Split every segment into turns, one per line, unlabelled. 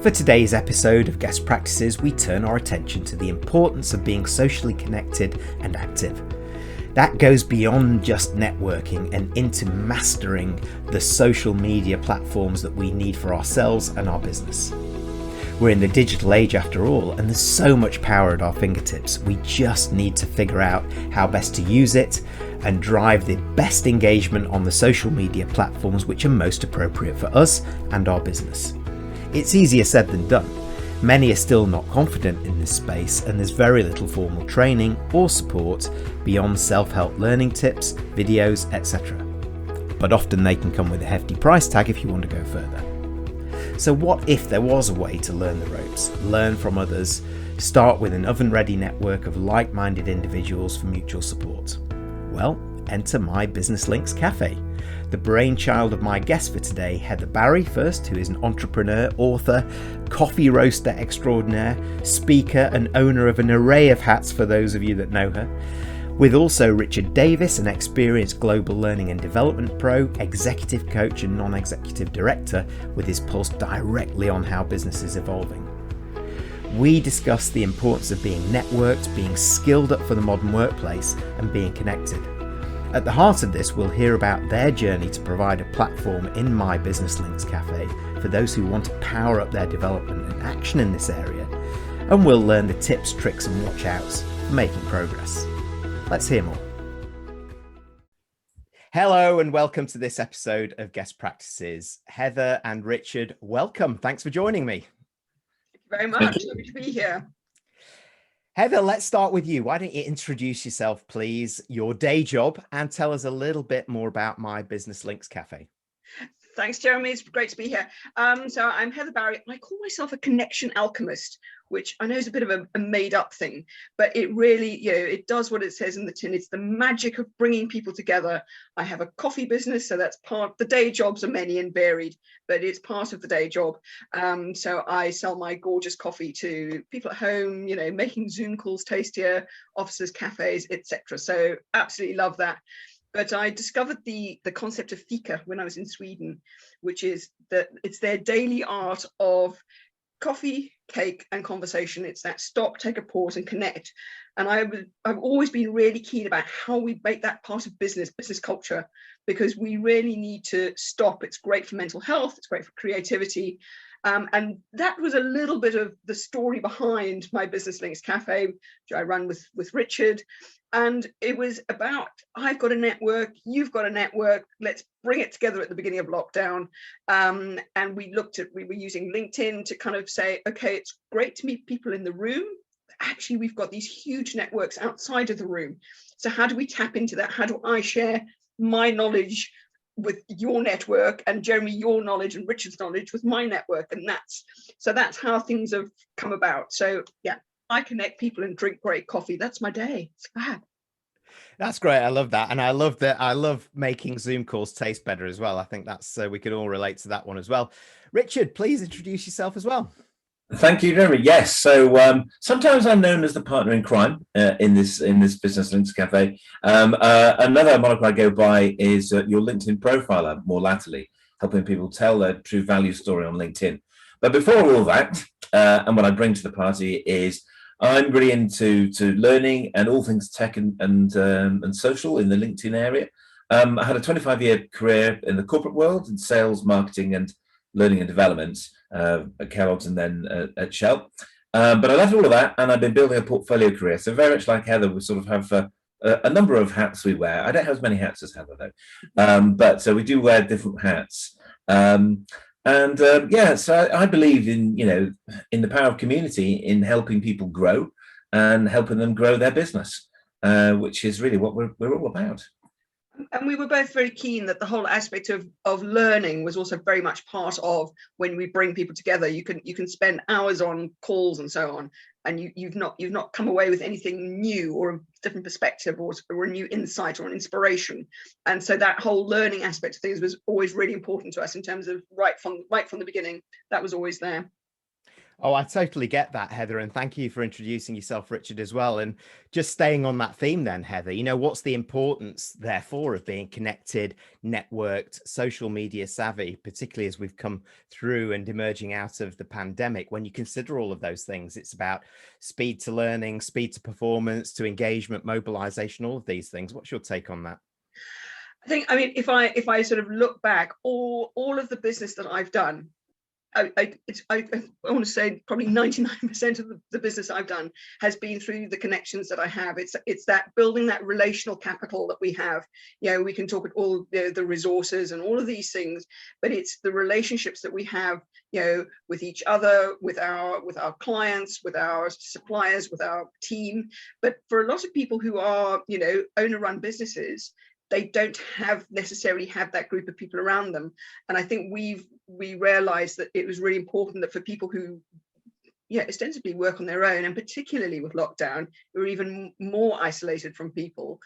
For today's episode of Guest Practices, we turn our attention to the importance of being socially connected and active. That goes beyond just networking and into mastering the social media platforms that we need for ourselves and our business. We're in the digital age after all, and there's so much power at our fingertips. We just need to figure out how best to use it and drive the best engagement on the social media platforms which are most appropriate for us and our business. It's easier said than done. Many are still not confident in this space, and there's very little formal training or support beyond self-help learning tips, videos, etc. But often they can come with a hefty price tag if you want to go further. So what if there was a way to learn the ropes, learn from others, start with an oven-ready network of like-minded individuals for mutual support? Well, enter my Business Links Cafe. The brainchild of my guest for today, Heather Barrie first, who is an entrepreneur, author, coffee roaster extraordinaire, speaker and owner of an array of hats for those of you that know her. With also Richard Davies, an experienced global learning and development pro, executive coach and non-executive director with his pulse directly on how business is evolving. We discuss the importance of being networked, being skilled up for the modern workplace and being connected. At the heart of this, we'll hear about their journey to provide a platform in my Business Links Cafe for those who want to power up their development and action in this area, and we'll learn the tips, tricks and watch outs for making progress. Let's hear more. Hello and welcome to this episode of Guest Practices. Heather and Richard, welcome. Thanks for joining me.
Thank you very much. Lovely to be here.
Heather, let's start with you. Why don't you introduce yourself, please, your day job, and tell us a little bit more about my Business Links Cafe.
Thanks, Jeremy. It's great to be here. So I'm Heather Barrie. I call myself a Connection Alchemist, which I know is a bit of a made-up thing, but it really, it does what it says in the tin. It's the magic of bringing people together. I have a coffee business, so that's part. The day jobs are many and varied, but it's part of the day job. So I sell my gorgeous coffee to people at home, making Zoom calls tastier, offices, cafes, etc. So absolutely love that. But I discovered the concept of Fika when I was in Sweden, which is that it's their daily art of coffee, cake and conversation. It's that stop, take a pause and connect. And I've always been really keen about how we make that part of business culture, because we really need to stop. It's great for mental health. It's great for creativity. And that was a little bit of the story behind my Business Links Cafe, which I run with Richard. And it was about, I've got a network, you've got a network, let's bring it together at the beginning of lockdown. And we were using LinkedIn to kind of say, okay, it's great to meet people in the room. Actually, we've got these huge networks outside of the room. So how do we tap into that? How do I share my knowledge with your network, and Jeremy, your knowledge, and Richard's knowledge with my network? And that's how things have come about. So yeah, I connect people and drink great coffee. That's my day. It's fab.
That's great. I love that. And I love making Zoom calls taste better as well. I think that's we can all relate to that one as well. Richard, please introduce yourself as well.
Thank you, Jeremy. Yes. So sometimes I'm known as the partner in crime in this Business Links Cafe. Another moniker I go by is your LinkedIn profiler, more latterly, helping people tell their true value story on LinkedIn. But before all that, and what I bring to the party is I'm really into learning and all things tech and social in the LinkedIn area. I had a 25-year career in the corporate world in sales, marketing, and learning and development at Kellogg's and then at Shell. But I left all of that and I've been building a portfolio career. So very much like Heather, we sort of have a number of hats we wear. I don't have as many hats as Heather though, but so we do wear different hats. So I believe in the power of community, in helping people grow and helping them grow their business, which is really what we're all about.
And we were both very keen that the whole aspect of learning was also very much part of when we bring people together. You can spend hours on calls and so on, and you've not come away with anything new or a different perspective or a new insight or an inspiration. And so that whole learning aspect of things was always really important to us in terms of right from the beginning. That was always there.
Oh, I totally get that, Heather. And thank you for introducing yourself, Richard, as well. And just staying on that theme then, Heather, what's the importance, therefore, of being connected, networked, social media savvy, particularly as we've come through and emerging out of the pandemic? When you consider all of those things, it's about speed to learning, speed to performance, to engagement, mobilization, all of these things. What's your take on that?
I mean, if I sort of look back, all of the business that I've done, I want to say probably 99% of the business I've done has been through the connections that I have. It's that building that relational capital that we have. We can talk about all the resources and all of these things, but it's the relationships that we have, with each other, with our clients, with our suppliers, with our team. But for a lot of people who are, owner-run businesses, they don't necessarily have that group of people around them. And I think we realized that it was really important that for people who ostensibly work on their own, and particularly with lockdown, who are even more isolated from people,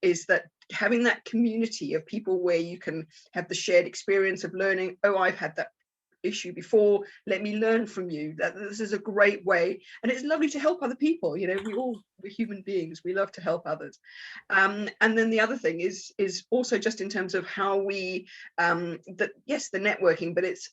is that having that community of people where you can have the shared experience of learning, oh, I've had that issue before, let me learn from you. That this is a great way, and it's lovely to help other people. We're human beings, we love to help others. And then the other thing is also just in terms of how we the networking, but it's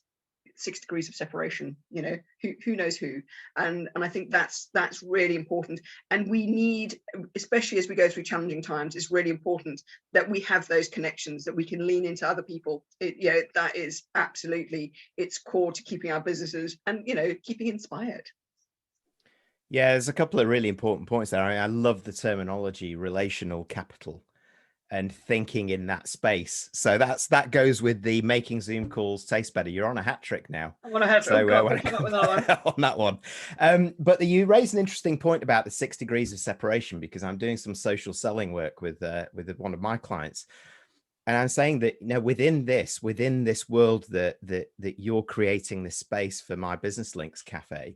6 degrees of separation. Who knows who, and I think that's really important. And we need, especially as we go through challenging times, it's really important that we have those connections, that we can lean into other people. That is absolutely, it's core to keeping our businesses and keeping inspired.
Yeah, there's a couple of really important points there. I love the terminology relational capital and thinking in that space. So that goes with the making Zoom calls taste better. You're on a hat trick now.
I'm on a hat trick.
On that one. But you raised an interesting point about the 6 degrees of separation, because I'm doing some social selling work with one of my clients. And I'm saying that, within this world that you're creating this space for My Business Links Cafe,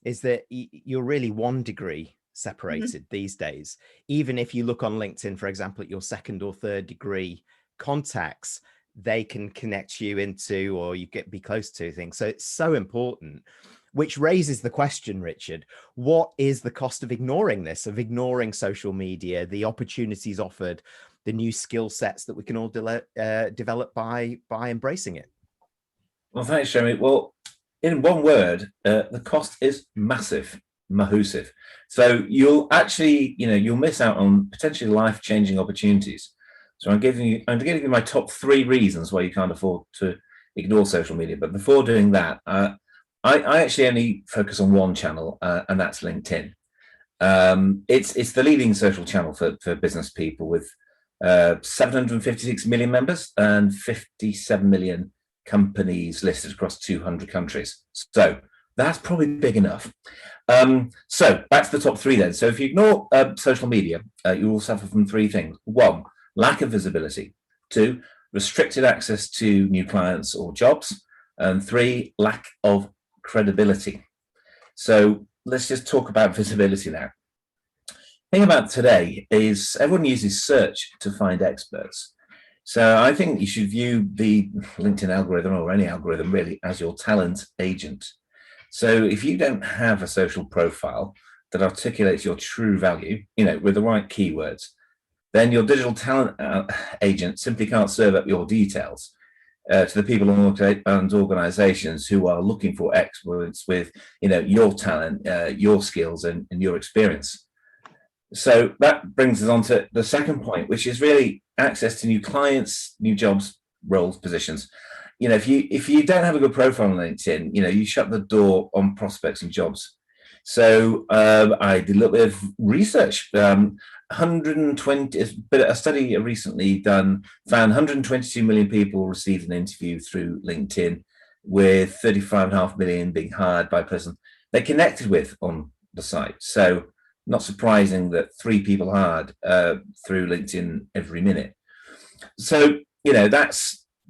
is that you're really 1 degree separated these days. Even if you look on LinkedIn, for example, at your 2nd or 3rd degree contacts, they can connect you into, or you be close to things. So it's so important, which raises the question, Richard, what is the cost of ignoring this, of ignoring social media, the opportunities offered, the new skill sets that we can all develop by embracing it?
Well, thanks, Jeremy. Well, in one word, the cost is massive. Mahusive. So you'll actually, you'll miss out on potentially life-changing opportunities. So I'm giving you my top 3 reasons why you can't afford to ignore social media. But before doing that, I actually only focus on one channel, and that's LinkedIn. It's the leading social channel for business people, with 756 million members and 57 million companies listed across 200 countries. So that's probably big enough. So back to the top 3 then. So if you ignore social media, you will suffer from 3 things. 1, lack of visibility. 2, restricted access to new clients or jobs. And 3, lack of credibility. So let's just talk about visibility now. The thing about today is everyone uses search to find experts. So I think you should view the LinkedIn algorithm, or any algorithm really, as your talent agent. So if you don't have a social profile that articulates your true value, with the right keywords, then your digital talent agent simply can't serve up your details to the people and organizations who are looking for experts with, your talent, your skills and your experience. So that brings us on to the second point, which is really access to new clients, new jobs, roles, positions. If you don't have a good profile on LinkedIn, you shut the door on prospects and jobs. So I did a little bit of research. 120, a study recently done found 122 million people received an interview through LinkedIn, with 35.5 million being hired by a person they connected with on the site. So not surprising that 3 people hired through LinkedIn every minute. So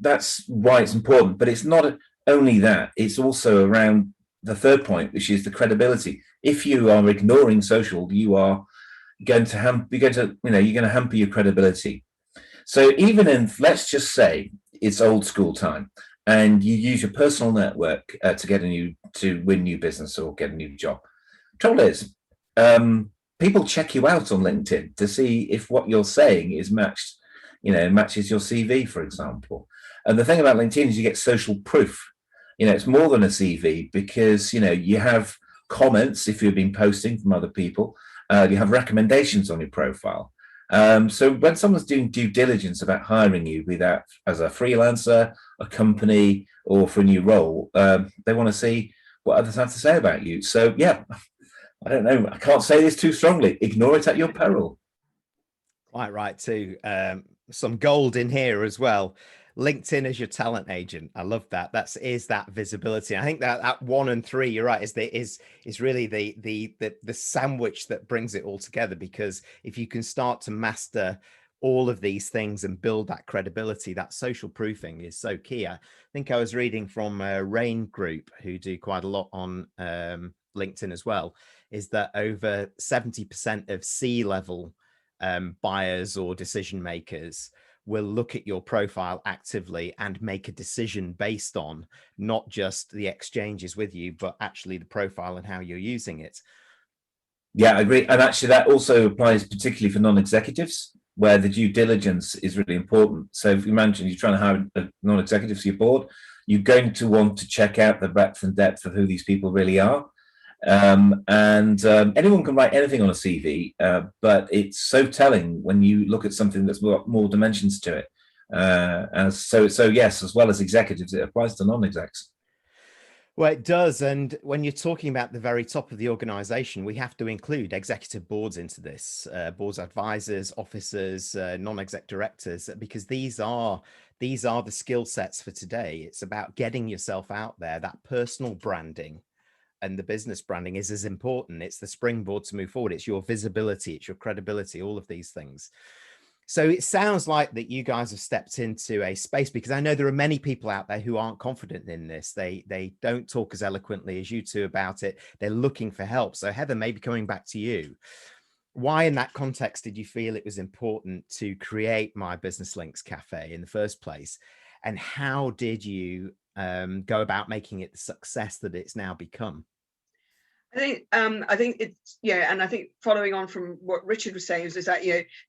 that's why it's important. But it's not only that; it's also around the third point, which is the credibility. If you are ignoring social, you are going to hamper your credibility. So even in, let's just say it's old school time, and you use your personal network to win new business or get a new job. Trouble is, people check you out on LinkedIn to see if what you're saying is matched, matches your CV, for example. And the thing about LinkedIn is you get social proof. It's more than a CV, because you have comments if you've been posting from other people. You have recommendations on your profile. So when someone's doing due diligence about hiring you, be that as a freelancer, a company, or for a new role, they want to see what others have to say about you. So yeah, I don't know. I can't say this too strongly. Ignore it at your peril.
Quite right too. Some gold in here as well. LinkedIn as your talent agent. I love that. Is that visibility. I think that 1 and 3, you're right, is really the sandwich that brings it all together. Because if you can start to master all of these things and build that credibility, that social proofing is so key. I think I was reading from Rain Group, who do quite a lot on LinkedIn as well, is that over 70% of C-level buyers or decision makers will look at your profile actively and make a decision based on not just the exchanges with you, but actually the profile and how you're using it.
Yeah, I agree. And actually that also applies particularly for non-executives, where the due diligence is really important. So if you imagine you're trying to hire a non-executive to your board, you're going to want to check out the breadth and depth of who these people really are. Anyone can write anything on a CV, but it's so telling when you look at something that's got more dimensions to it. So yes, as well as executives, it applies to non-execs.
Well, it does. And when you're talking about the very top of the organization, we have to include executive boards into this, boards, advisors, officers, non-exec directors, because these are the skill sets for today. It's about getting yourself out there. That personal branding and the business branding is as important. It's the springboard to move forward. It's your visibility, it's your credibility, all of these things. So it sounds like that you guys have stepped into a space, because I know there are many people out there who aren't confident in this. They don't talk as eloquently as you two about it. They're looking for help. So Heather, maybe coming back to you, why in that context did you feel it was important to create My Business Links Cafe in the first place? And how did you go about making it the success that it's now become?
I think it's, and I think following on from what Richard was saying is that,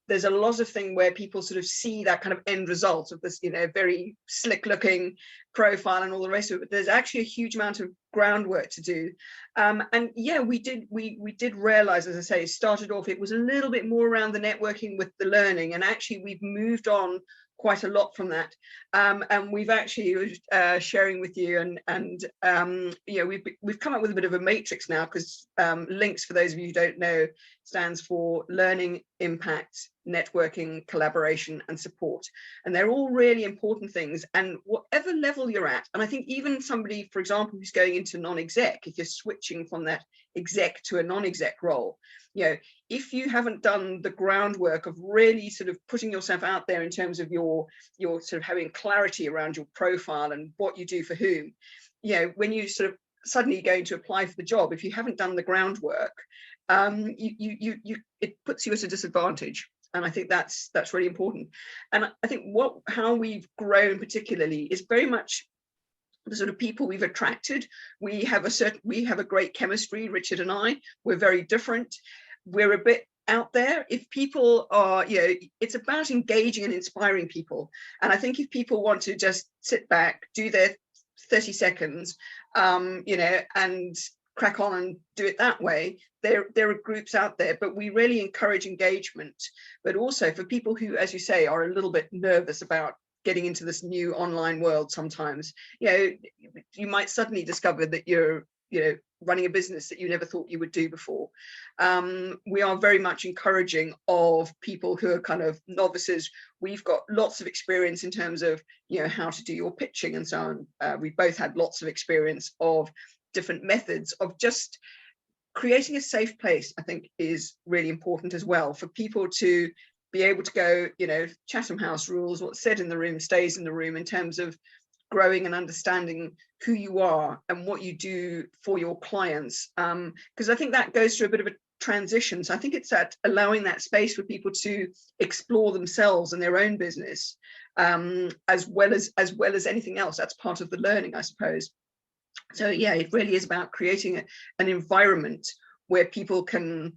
there's a lot of thing where people sort of see that kind of end result of this, very slick looking profile and all the rest of it, but there's actually a huge amount of groundwork to do. We did realize, as I say, it started off, it was a little bit more around the networking with the learning, and actually we've moved on quite a lot from that, and we've actually sharing with you, and we've come up with a bit of a matrix now, because links, for those of you who don't know, stands for learning, impact, networking, collaboration, and support, and they're all really important things. And whatever level you're at, and I think even somebody, for example, who's going into non-exec, if you're switching from that exec to a non-exec role, if you haven't done the groundwork of really sort of putting yourself out there in terms of your sort of having clarity around your profile and what you do for whom, when you sort of suddenly going to apply for the job, if you haven't done the groundwork, it puts you at a disadvantage. And I think that's really important. And I think how we've grown particularly is very much the sort of people we've attracted. We have a great chemistry, Richard and I. We're very different. We're a bit out there. If people are, it's about engaging and inspiring people. And I think if people want to just sit back, do their 30 seconds, and crack on and do it that way, there are groups out there, but we really encourage engagement. But also for people who, as you say, are a little bit nervous about getting into this new online world, sometimes, you might suddenly discover that you're, running a business that you never thought you would do before. We are very much encouraging of people who are kind of novices. We've got lots of experience in terms of, how to do your pitching and so on. We both had lots of experience of different methods of just creating a safe place. I think is really important as well, for people to be able to go, Chatham House rules, what's said in the room stays in the room, in terms of growing and understanding who you are and what you do for your clients. Because I think that goes through a bit of a transitions. I think it's that allowing that space for people to explore themselves and their own business, as well as anything else. That's part of the learning, I suppose. So yeah, it really is about creating an environment where people can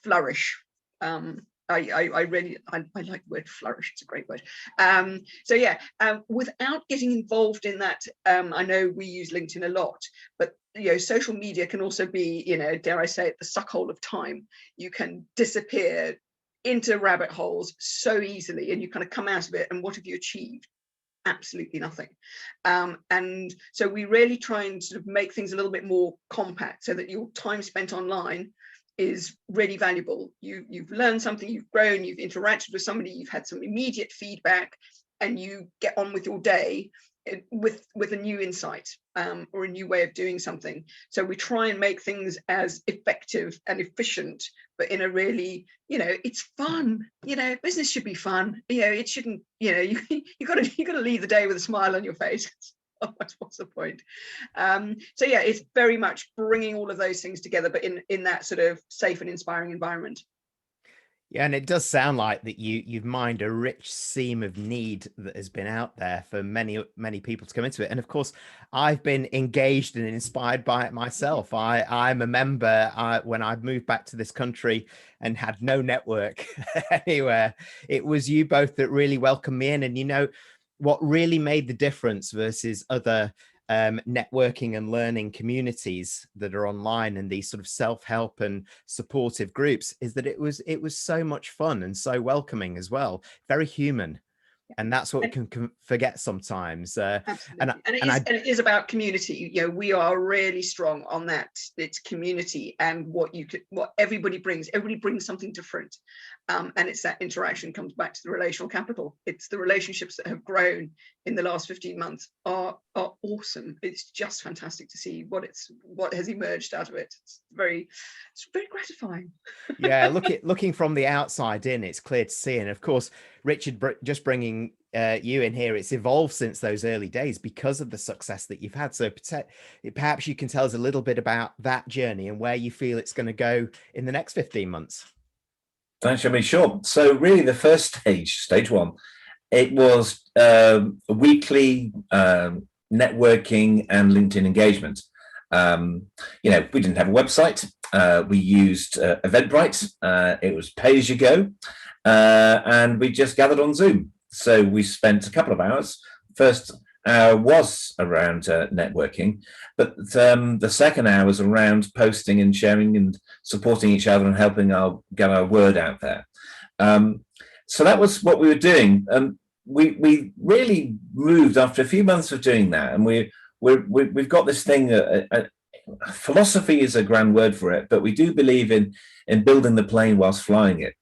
flourish. I like the word flourish. It's a great word. So yeah, without getting involved in that, I know we use LinkedIn a lot, but social media can also be, dare I say it, the suckhole of time. You can disappear into rabbit holes so easily, and you kind of come out of it, and what have you achieved? Absolutely nothing. And so we really try and sort of make things a little bit more compact, so that your time spent online is really valuable. You've learned something, you've grown, you've interacted with somebody, you've had some immediate feedback, and you get on with your day with a new insight, or a new way of doing something. So we try and make things as effective and efficient, but in a really, it's fun. Business should be fun. It shouldn't. You got to leave the day with a smile on your face. What's the point? So yeah, it's very much bringing all of those things together, but in that sort of safe and inspiring environment.
Yeah, and it does sound like that you've mined a rich seam of need that has been out there for many people to come into it. And of course, I've been engaged and inspired by it myself. I'm a member. When I moved back to this country and had no network anywhere, it was you both that really welcomed me in. And what really made the difference versus other networking and learning communities that are online and these sort of self-help and supportive groups is that it was so much fun and so welcoming as well, very human. And that's what we can forget sometimes.
Absolutely. And it is about community. We are really strong on that. It's community, and what everybody brings. Everybody brings something different, and it's that interaction comes back to the relational capital. It's the relationships that have grown in the last 15 months are awesome. It's just fantastic to see what has emerged out of it. It's very gratifying.
Yeah, looking from the outside in, it's clear to see. And of course, Richard, just bringing you in here, it's evolved since those early days because of the success that you've had. So perhaps you can tell us a little bit about that journey and where you feel it's going to go in the next 15 months.
Thanks, Jeremy. Sure. So really the first stage one, it was a weekly networking and LinkedIn engagement. We didn't have a website. We used Eventbrite. It was pay as you go. And we just gathered on Zoom. So we spent a couple of hours. First hour was around networking, but the second hour was around posting and sharing and supporting each other and helping get our word out there. So that was what we were doing. We really moved after a few months of doing that, and we've got this thing. Philosophy is a grand word for it, but we do believe in building the plane whilst flying it.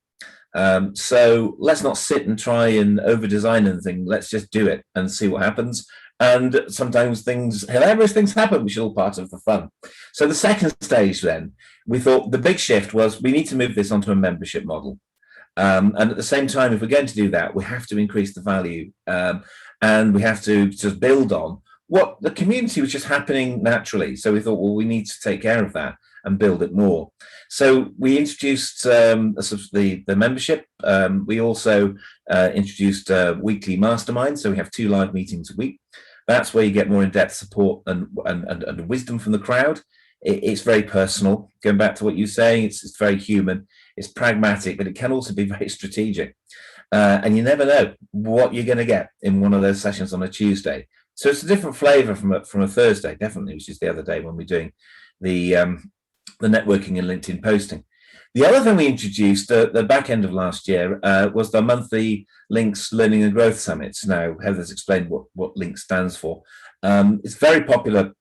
So let's not sit and try and over-design anything. Let's just do it and see what happens. And sometimes hilarious things happen, which is all part of the fun. So the second stage then, we thought the big shift was we need to move this onto a membership model. And at the same time, if we're going to do that, we have to increase the value, and we have to just build on what the community was just happening naturally. So we thought, well, we need to take care of that and build it more. So we introduced the membership. We also introduced weekly masterminds. So we have 2 live meetings a week. That's where you get more in-depth support and wisdom from the crowd. It's very personal. Going back to what you're saying, it's very human. It's pragmatic, but it can also be very strategic. And you never know what you're going to get in one of those sessions on a Tuesday. So it's a different flavor from a Thursday, definitely, which is the other day when we're doing the networking and LinkedIn posting. The other thing we introduced at the back end of last year was the monthly Links Learning and Growth Summits. Now, Heather's explained what Link stands for. It's a very popular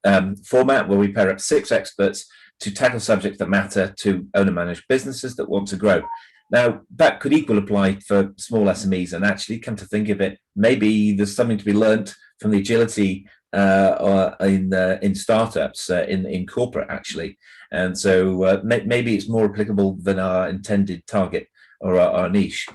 format where we pair up 6 experts to tackle subjects that matter to owner-managed businesses that want to grow. Now, that could equally apply for small SMEs, and actually, come to think of it, maybe there's something to be learnt from the agility in startups, in corporate, actually. And so maybe it's more applicable than our intended target or our niche.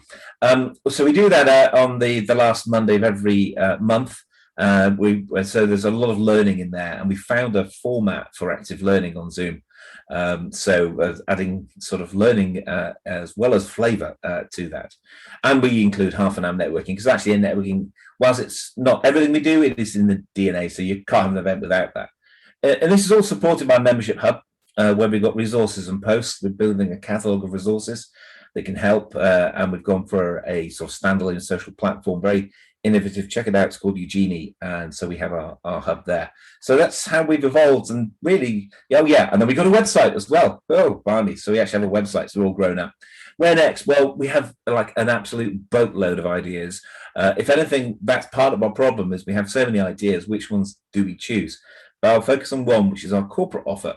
So we do that on the last Monday of every month. So there's a lot of learning in there, and we found a format for active learning on Zoom So adding sort of learning as well as flavor to that. And we include half an hour networking, because actually in networking, whilst it's not everything we do, it is in the DNA, so you can't have an event without that. And this is all supported by Membership Hub, where we've got resources and posts. We're building a catalogue of resources that can help, and we've gone for a sort of standalone social platform, very innovative. Check it out. It's called Eugenie, and so we have our hub there. So that's how we've evolved, and really, oh yeah, and then we got a website as well. Oh, Barney! So we actually have a website, so we're all grown up. Where next? Well, we have like an absolute boatload of ideas. If anything, that's part of our problem, is we have so many ideas. Which ones do we choose? But I'll focus on one, which is our corporate offer.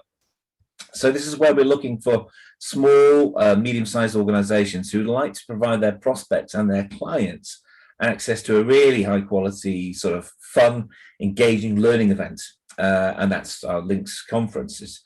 So this is where we're looking for small, medium-sized organizations who would like to provide their prospects and their clients access to a really high-quality, sort of fun, engaging learning event. And that's our Links conferences.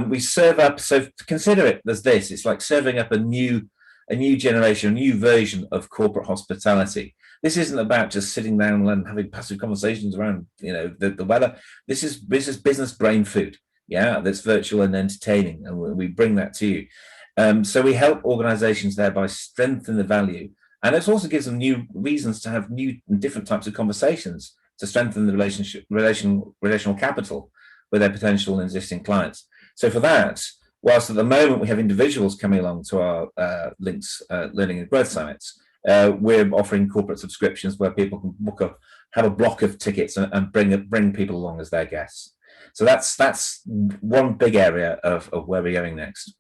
We serve up, so consider it as this, it's like serving up a new generation, a new version of corporate hospitality. This isn't about just sitting down and having passive conversations around, the weather. This is business brain food. Yeah, that's virtual and entertaining, and we bring that to you. So we help organizations thereby strengthen the value, and it also gives them new reasons to have new and different types of conversations to strengthen the relational capital with their potential and existing clients. So for that, whilst at the moment we have individuals coming along to our Links Learning and Growth Summits, we're offering corporate subscriptions where people can have a block of tickets and bring people along as their guests. So that's one big area of where we're going next.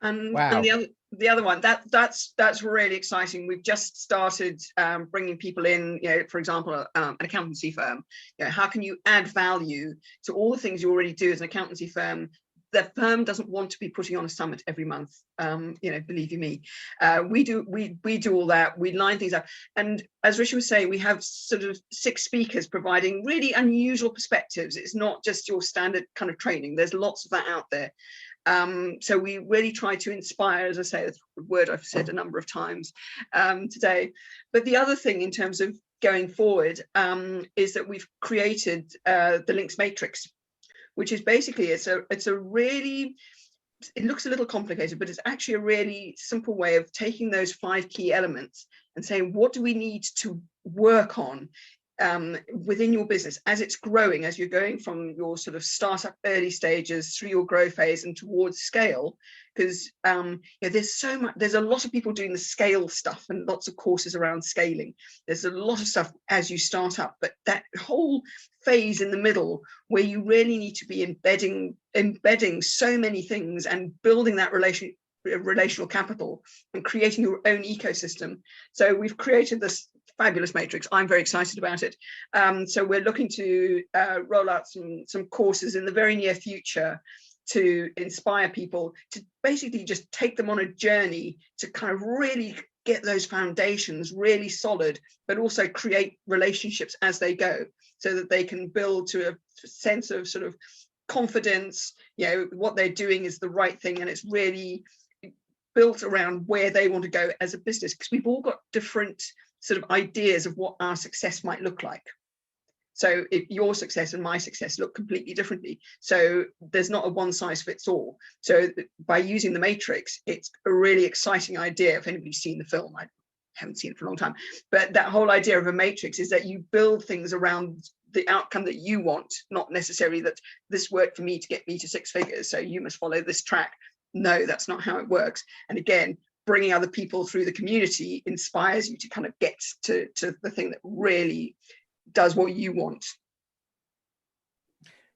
And,
wow.
and the other one that's really exciting. We've just started bringing people in. For example, an accountancy firm. How can you add value to all the things you already do as an accountancy firm? The firm doesn't want to be putting on a summit every month. Believe you me, we do all that. We line things up, and as Richard was saying, we have sort of 6 speakers providing really unusual perspectives. It's not just your standard kind of training. There's lots of that out there. So we really try to inspire, as I say, that's a word I've said a number of times today. But the other thing in terms of going forward is that we've created the Links Matrix, which is basically, it's a really, it looks a little complicated, but it's actually a really simple way of taking those 5 key elements and saying, what do we need to work on within your business as it's growing, as you're going from your sort of startup early stages through your growth phase and towards scale, because there's a lot of people doing the scale stuff and lots of courses around scaling. There's a lot of stuff as you start up, but that whole phase in the middle where you really need to be embedding so many things and building that relational capital and creating your own ecosystem. So we've created this fabulous matrix. I'm very excited about it. So we're looking to roll out some courses in the very near future to inspire people to basically just take them on a journey to kind of really get those foundations really solid, but also create relationships as they go so that they can build to a sense of sort of confidence, what they're doing is the right thing, and it's really built around where they want to go as a business, because we've all got different sort of ideas of what our success might look like. So if your success and my success look completely differently. So there's not a one size fits all. So by using the matrix, it's a really exciting idea. If anybody's seen the film, I haven't seen it for a long time, but that whole idea of a matrix is that you build things around the outcome that you want, not necessarily that this worked for me to get me to 6 figures, so you must follow this track. No, that's not how it works. And again, bringing other people through the community inspires you to kind of get to the thing that really does what you want.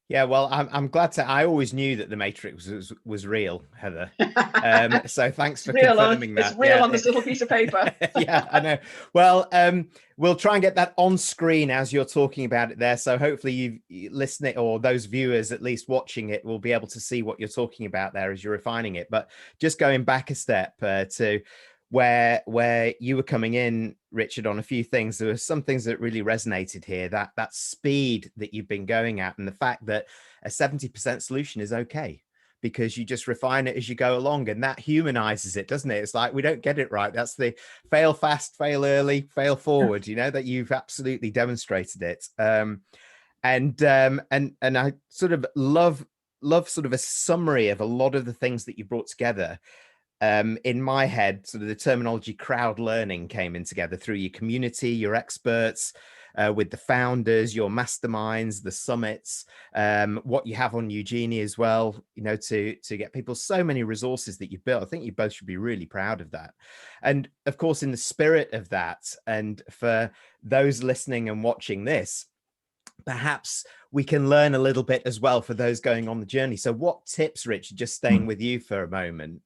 Yeah, well, I'm glad to. I always knew that the Matrix was real, Heather. So thanks for confirming that.
It's real on this little piece of paper.
Yeah, I know. Well, we'll try and get that on screen as you're talking about it there. So hopefully you listening, or those viewers at least watching it, will be able to see what you're talking about there as you're refining it. But just going back a step to where you were coming in, Richard, on a few things. There were some things that really resonated here, that speed that you've been going at, and the fact that a 70% solution is okay because you just refine it as you go along, and that humanizes it, doesn't it? It's like, we don't get it right. That's the fail fast, fail early, fail forward, that you've absolutely demonstrated it. And I sort of love love sort of a summary of a lot of the things that you brought together. In my head, sort of the terminology crowd learning came in together through your community, your experts, with the founders, your masterminds, the summits, what you have on Eugenie as well, you know, to get people so many resources that you've built. I think you both should be really proud of that. And of course, in the spirit of that, and for those listening and watching this, perhaps we can learn a little bit as well for those going on the journey. So what tips, Richard, just staying with you for a moment,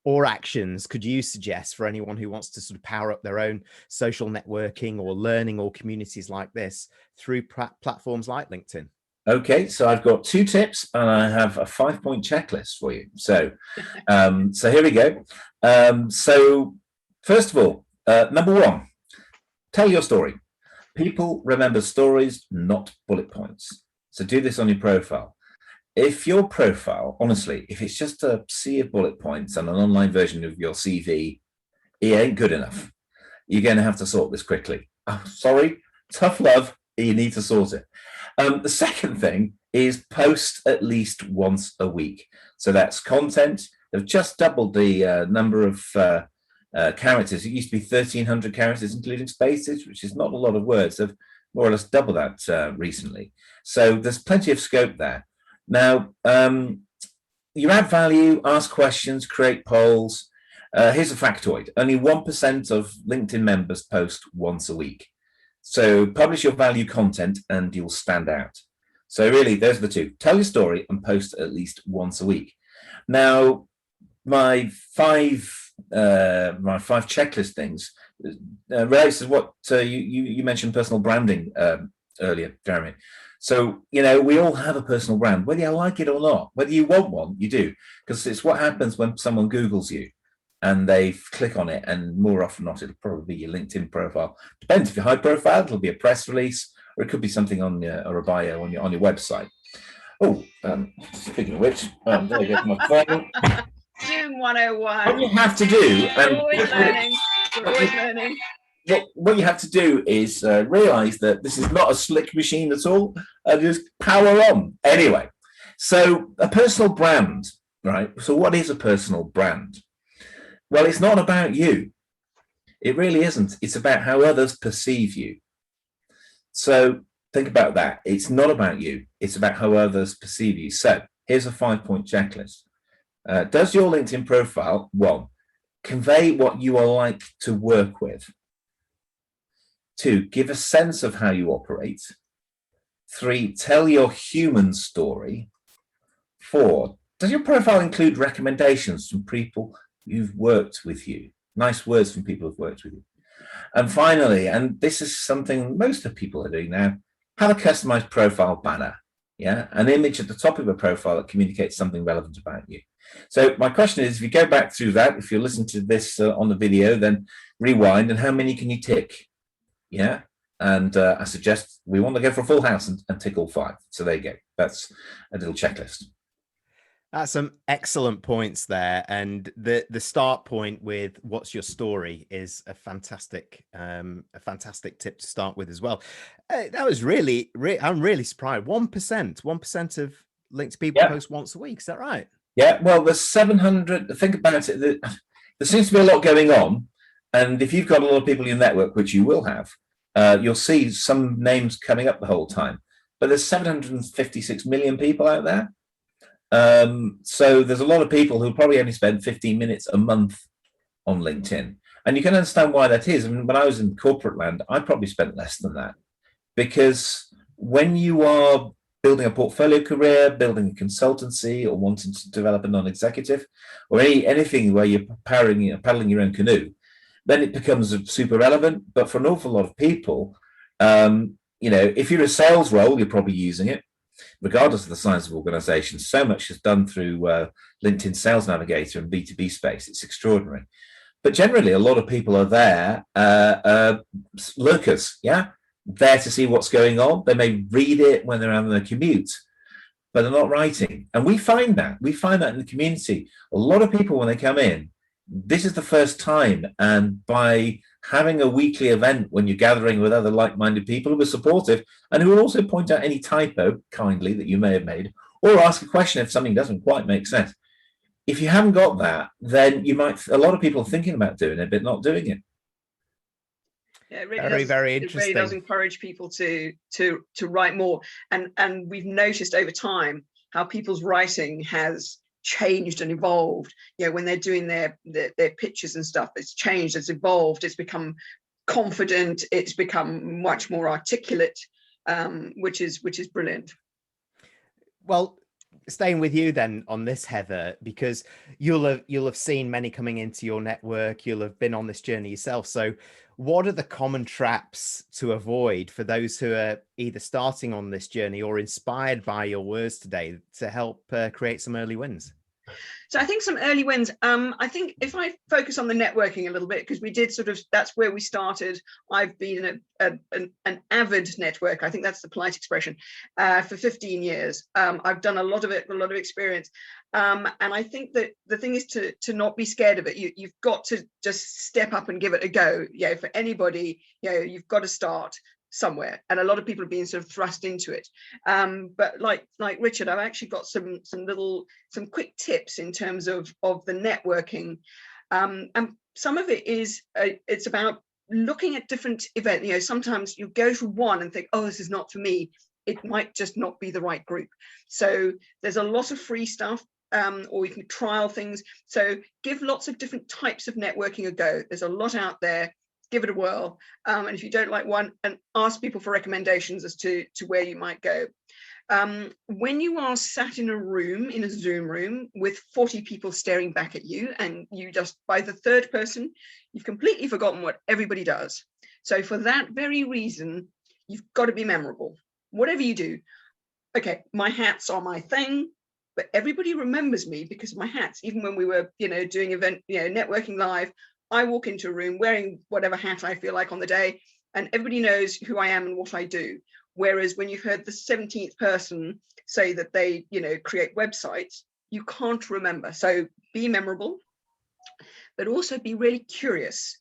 or actions could you suggest for anyone who wants to sort of power up their own social networking or learning or communities like this through platforms like LinkedIn?
Okay, so I've got 2 tips and I have a 5-point checklist for you. So, so here we go. So first of all, number 1, tell your story. People remember stories, not bullet points. So do this on your profile. If your profile, honestly, if it's just a sea of bullet points and an online version of your CV, it ain't good enough. You're going to have to sort this quickly. Oh, sorry, tough love, you need to sort it. The second thing is post at least once a week. So that's content. They've just doubled the number of characters. It used to be 1,300 characters, including spaces, which is not a lot of words. They've more or less doubled that recently. So there's plenty of scope there. Now, you add value, ask questions, create polls. Here's a factoid. Only 1% of LinkedIn members post once a week. So publish your value content and you'll stand out. So really, those are the 2. Tell your story and post at least once a week. Now, my 5 checklist things relates to what you mentioned, personal branding earlier, Jeremy. So, you know, we all have a personal brand, whether you like it or not. Whether you want one, you do, because it's what happens when someone Googles you and they click on it, and more often than not, it'll probably be your LinkedIn profile. Depends if you're high profile, it'll be a press release, or it could be something on or a bio on your website. Oh, speaking of which, there you go, my phone.
Zoom 101.
What you have to do,
always learning. We're always learning.
What you have to do is realize that this is not a slick machine at all, and just power on. Anyway, so a personal brand, right? So what is a personal brand? Well, it's not about you. It really isn't. It's about how others perceive you. So think about that. It's not about you. It's about how others perceive you. So here's a 5-point checklist. Does your LinkedIn profile, 1, convey what you are like to work with? 2, give a sense of how you operate. 3, tell your human story. 4, does your profile include recommendations from people who've worked with you? Nice words from people who've worked with you. And finally, and this is something most of people are doing now, have a customized profile banner. Yeah, an image at the top of a profile that communicates something relevant about you. So my question is, if you go back through that, if you're listening to this on the video, then rewind, and how many can you tick? Yeah, and I suggest we want to go for a full house and tick all 5. So there you go. That's a little checklist.
That's some excellent points there, and the start point with what's your story is a fantastic tip to start with as well. That was really I'm really surprised. 1% of linked people post once a week. Is that right?
Yeah. Well, there's 700. Think about it. There seems to be a lot going on, and if you've got a lot of people in your network, which you will have, you'll see some names coming up the whole time. But there's 756 million people out there. So there's a lot of people who probably only spend 15 minutes a month on LinkedIn. And you can understand why that is. I mean, when I was in corporate land, I probably spent less than that, because when you are building a portfolio career, building a consultancy, or wanting to develop a non-executive, or anything where you're paddling your own canoe, then it becomes super relevant. But for an awful lot of people, if you're a sales role, you're probably using it. Regardless of the size of organization, so much is done through LinkedIn Sales Navigator and B2B space. It's extraordinary. But generally, a lot of people are there, lurkers, there to see what's going on. They may read it when they're on their commute, but they're not writing. And we find that in the community. A lot of people, when they come in, this is the first time. And by having a weekly event when you're gathering with other like-minded people who are supportive and who will also point out any typo kindly that you may have made, or ask a question if something doesn't quite make sense. If you haven't got that, then a lot of people are thinking about doing it, but not doing it.
Yeah, it really
Very,
does.
very
It really does
interesting.
encourage people to write more. And we've noticed over time how people's writing has changed and evolved. You know, when they're doing their pitches and stuff, it's changed, it's evolved, it's become confident, it's become much more articulate, which is brilliant.
Well, staying with you then on this, Heather, because you'll have seen many coming into your network, you'll have been on this journey yourself. So what are the common traps to avoid for those who are either starting on this journey or inspired by your words today to help create some early wins?
So I think some early wins. I think if I focus on the networking a little bit, because we did that's where we started. I've been an avid networker. I think that's the polite expression, for 15 years. I've done a lot of it, a lot of experience. And I think that the thing is to not be scared of it. You've got to just step up and give it a go. Yeah, for anybody, you've got to start somewhere, and a lot of people are being sort of thrust into it. But like Richard, I've actually got some quick tips in terms of the networking, and some of it is it's about looking at different events. Sometimes you go to one and think, oh, this is not for me. It might just not be the right group. So there's a lot of free stuff, or you can trial things. So give lots of different types of networking a go. There's a lot out there. Give it a whirl, and if you don't like one, and ask people for recommendations as to where you might go. When you are sat in a Zoom room with 40 people staring back at you, and you just, by the third person, you've completely forgotten what everybody does. So for that very reason, you've got to be memorable. Whatever you do, okay, my hats are my thing, but everybody remembers me because of my hats. Even when we were, doing networking live, I walk into a room wearing whatever hat I feel like on the day, and everybody knows who I am and what I do. Whereas when you've heard the 17th person say that they, create websites, you can't remember. So be memorable, but also be really curious.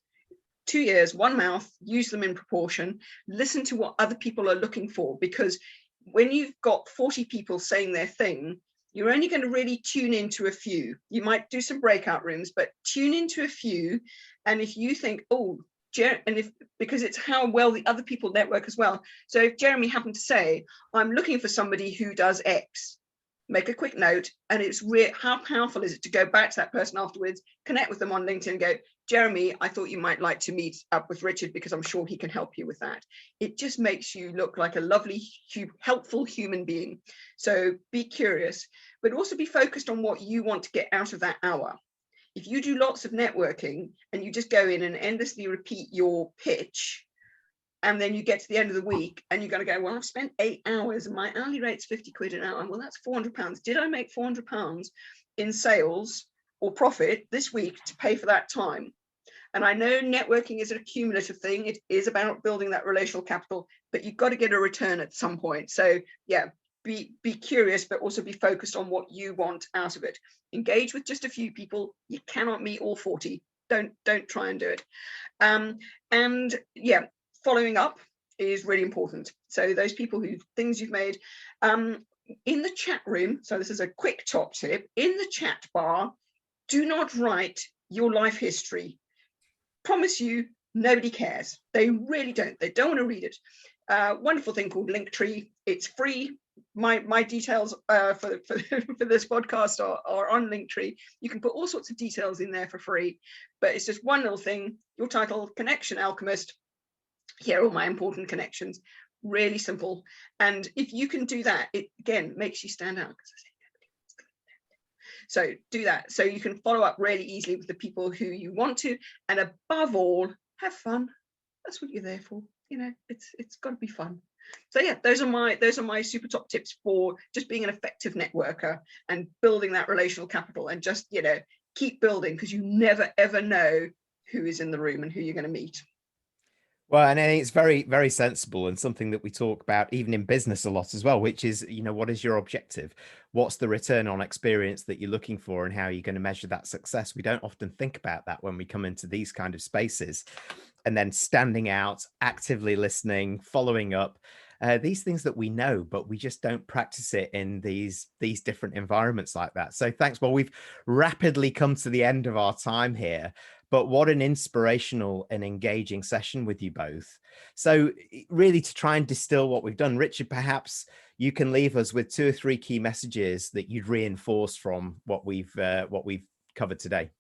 2 ears, one mouth, use them in proportion, listen to what other people are looking for, because when you've got 40 people saying their thing, you're only going to really tune into a few. You might do some breakout rooms, but tune into a few. And if you think, because it's how well the other people network as well. So if Jeremy happened to say, I'm looking for somebody who does X, make a quick note. And it's how powerful is it to go back to that person afterwards, connect with them on LinkedIn and go, Jeremy, I thought you might like to meet up with Richard because I'm sure he can help you with that. It just makes you look like a lovely, helpful human being. So be curious, but also be focused on what you want to get out of that hour. If you do lots of networking and you just go in and endlessly repeat your pitch, and then you get to the end of the week and you're going to go, well, I've spent 8 hours and my hourly rate's 50 quid an hour. Well, that's £400. Did I make £400 in sales or profit this week to pay for that time? And I know networking is a cumulative thing. It is about building that relational capital, but you've got to get a return at some point. So yeah, be curious, but also be focused on what you want out of it. Engage with just a few people. You cannot meet all 40. Don't try and do it. And yeah, following up is really important. So those people things you've made, in the chat room. So this is a quick top tip. In the chat bar, do not write your life history. Promise you, nobody cares. They really don't. They don't want to read it. Wonderful thing called Linktree. It's free. My details for this podcast are on Linktree. You can put all sorts of details in there for free, but it's just one little thing. Your title, Connection Alchemist. Here are all my important connections. Really simple. And if you can do that, it again makes you stand out. So do that. So you can follow up really easily with the people who you want to, and above all, have fun. That's what you're there for. It's got to be fun. So yeah, those are my super top tips for just being an effective networker and building that relational capital, and just keep building, because you never ever know who is in the room and who you're going to meet.
Well, and it's very, very sensible, and something that we talk about even in business a lot as well, which is, what is your objective? What's the return on experience that you're looking for, and how are you going to measure that success? We don't often think about that when we come into these kind of spaces. And then standing out, actively listening, following up. these things that we know, but we just don't practice it in these different environments like that. So thanks. Well, we've rapidly come to the end of our time here, but what an inspirational and engaging session with you both. So really, to try and distill what we've done, Richard, perhaps you can leave us with 2 or 3 key messages that you'd reinforce from what we've covered today.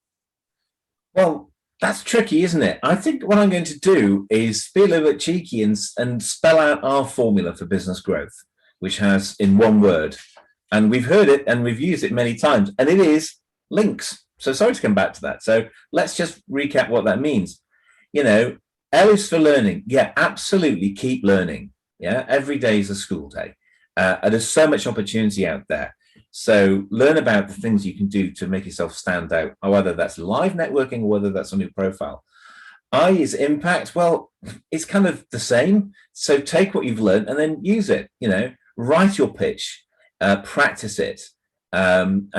Well, that's tricky, isn't it? I think what I'm going to do is be a little bit cheeky and spell out our formula for business growth, which has in one word, and we've heard it and we've used it many times, and it is links. So sorry to come back to that. So let's just recap what that means. L is for learning. Yeah, absolutely. Keep learning. Yeah, every day is a school day. And there's so much opportunity out there. So learn about the things you can do to make yourself stand out, whether that's live networking or whether that's on your profile. I is impact. Well, it's kind of the same. So take what you've learned and then use it. Write your pitch, practice it, and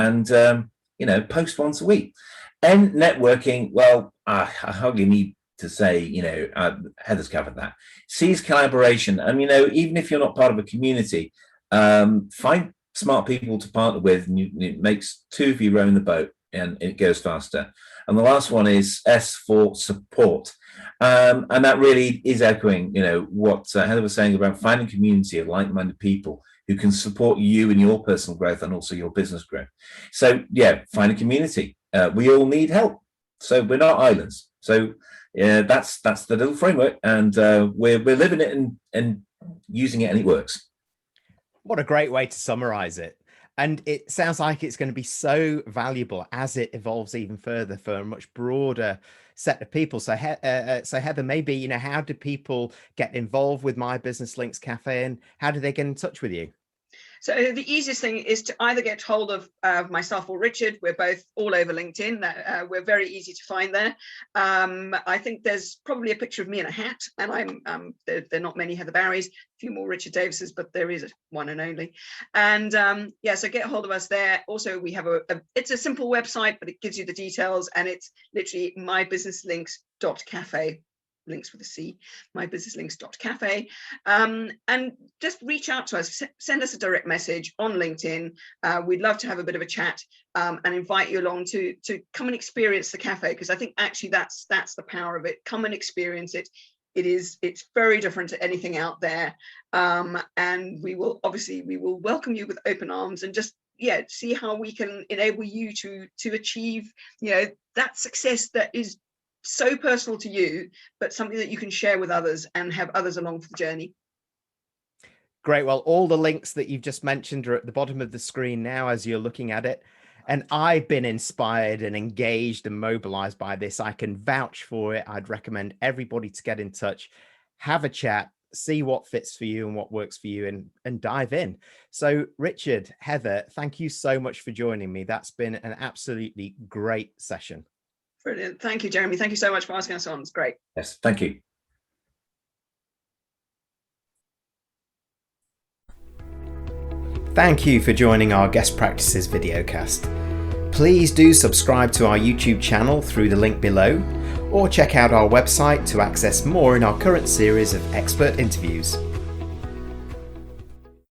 post once a week. And networking, well, I hardly need to say, Heather's covered that. C is collaboration. And, even if you're not part of a community, find smart people to partner with, and it makes 2 of you rowing the boat and it goes faster. And the last one is S for support. And that really is echoing, what Heather was saying about finding a community of like-minded people who can support you in your personal growth and also your business growth. So yeah, find a community. We all need help. So we're not islands. So that's the little framework, and we're living it and using it, and it works.
What a great way to summarize it. And it sounds like it's going to be so valuable as it evolves even further for a much broader set of people. So, Heather, maybe, how do people get involved with My Business Links Cafe, and how do they get in touch with you?
So the easiest thing is to either get hold of myself or Richard. We're both all over LinkedIn. We're very easy to find there. I think there's probably a picture of me in a hat, and I'm there are not many Heather Barries, a few more Richard Davises, but there is one and only. And so get hold of us there. Also, we have it's a simple website, but it gives you the details, and it's literally mybusinesslinks.cafe. Links with a C, mybusinesslinks.cafe, and just reach out to us, send us a direct message on LinkedIn. We'd love to have a bit of a chat and invite you along to come and experience the cafe, because I think actually that's the power of it. Come and experience it. It's very different to anything out there, and we will welcome you with open arms, and just see how we can enable you to achieve that success that is so personal to you, but something that you can share with others and have others along for the journey.
Great. Well, all the links that you've just mentioned are at the bottom of the screen now as you're looking at it. And I've been inspired and engaged and mobilized by this. I can vouch for it. I'd recommend everybody to get in touch, have a chat, see what fits for you and what works for you, and dive in. So Richard, Heather, thank you so much for joining me. That's been an absolutely great session.
Brilliant. Thank you, Jeremy. Thank you so much for asking us on. It's great.
Yes, thank you.
Thank you for joining our Guest Practices videocast. Please do subscribe to our YouTube channel through the link below, or check out our website to access more in our current series of expert interviews.